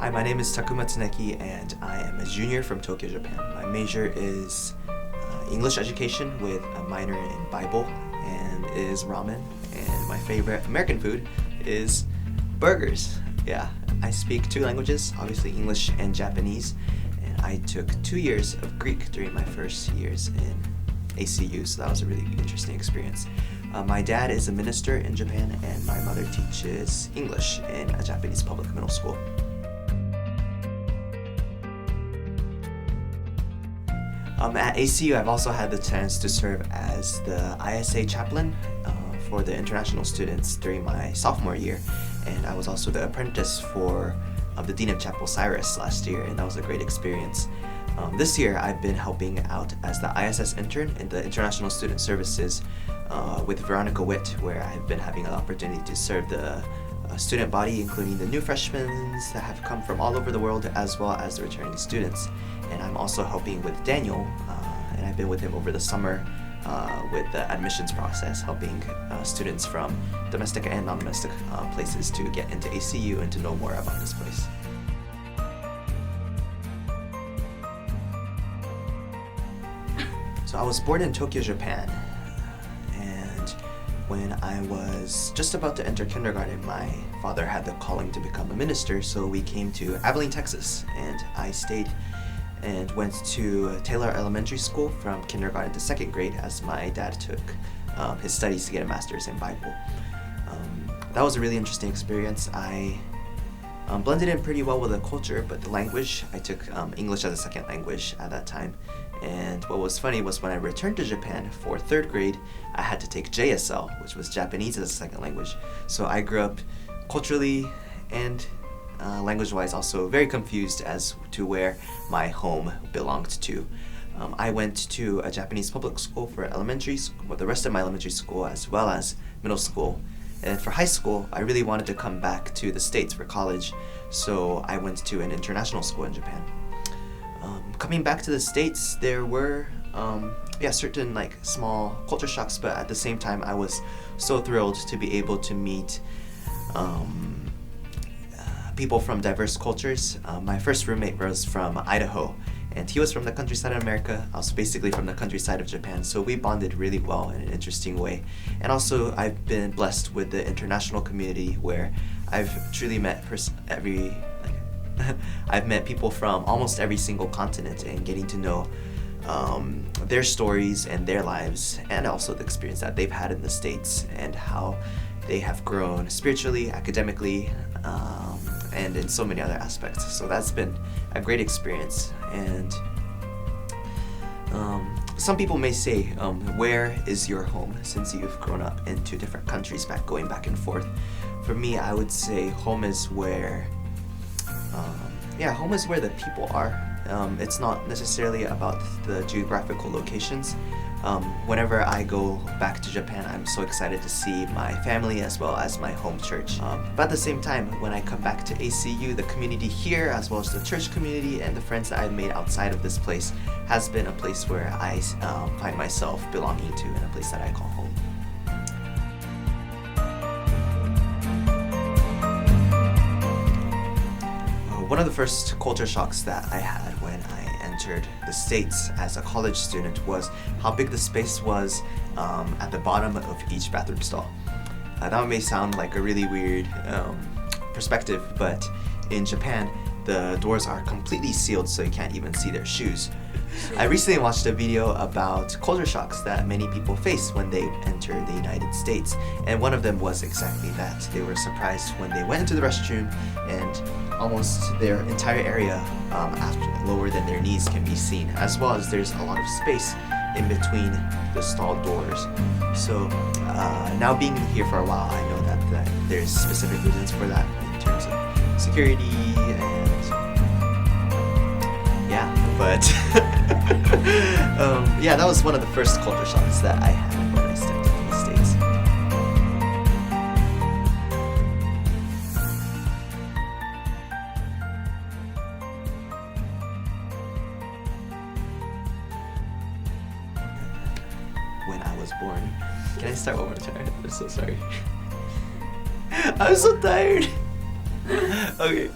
Hi, my name is Takuma and I am a junior from Tokyo, Japan. My major is English education with a minor in Bible and is ramen. And my favorite American food is burgers. Yeah, I speak 2 languages, obviously English and Japanese. And I took 2 years of Greek during my first years in ACU, so that was a really interesting experience. My dad is a minister in Japan, and my mother teaches English in a Japanese public middle school. At ACU, I've also had the chance to serve as the ISA chaplain for the international students during my sophomore year, and I was also the apprentice for the Dean of Chapel Cyrus last year, and that was a great experience. This year, I've been helping out as the ISS intern in the International Student Services with Veronica Witt, where I've been having an opportunity to serve the student body, including the new freshmen that have come from all over the world, as well as the returning students. And I'm also helping with Daniel, and I've been with him over the summer with the admissions process, helping students from domestic and non-domestic places to get into ACU and to know more about this place. So I was born in Tokyo, Japan, and when I was just about to enter kindergarten, my father had the calling to become a minister, so we came to Abilene, Texas, and I stayed and went to Taylor Elementary School from kindergarten to 2nd grade as my dad took his studies to get a master's in Bible. That was a really interesting experience. I blended in pretty well with the culture, but the language, I took English as a second language at that time. And what was funny was when I returned to Japan for 3rd grade, I had to take JSL, which was Japanese as a second language. So I grew up culturally and language-wise also very confused as to where my home belonged to. I went to a Japanese public school for elementary school, the rest of my elementary school, as well as middle school. And for high school, I really wanted to come back to the States for college, so I went to an international school in Japan. Coming back to the States, there were certain small culture shocks, but at the same time, I was so thrilled to be able to meet people from diverse cultures. My first roommate was from Idaho, and he was from the countryside of America. I was basically from the countryside of Japan, so we bonded really well in an interesting way. And also, I've been blessed with the international community where I've truly met I've met people from almost every single continent, and getting to know their stories and their lives, and also the experience that they've had in the States and how they have grown spiritually, academically, and in so many other aspects. So that's been a great experience. And some people may say, where is your home, since you've grown up in 2 different countries going back and forth? For me, I would say home is where home is where the people are. It's not necessarily about the geographical locations. Whenever I go back to Japan, I'm so excited to see my family as well as my home church. But at the same time, when I come back to ACU, the community here, as well as the church community and the friends that I've made outside of this place, has been a place where I find myself belonging to, and a place that I call home. One of the first culture shocks that I had when I entered the States as a college student was how big the space was at the bottom of each bathroom stall. That may sound like a really weird perspective, but in Japan, the doors are completely sealed so you can't even see their shoes. I recently watched a video about culture shocks that many people face when they enter the United States, and one of them was exactly that. They were surprised when they went into the restroom and almost their entire area after lower than their knees can be seen, as well as there's a lot of space in between the stall doors. So now being here for a while, I know that there's specific reasons for that in terms of security and but that was one of the first culture shocks that I had when I stepped into the States. When I was born. Can I start one more time? I'm so sorry. I'm so tired. Okay.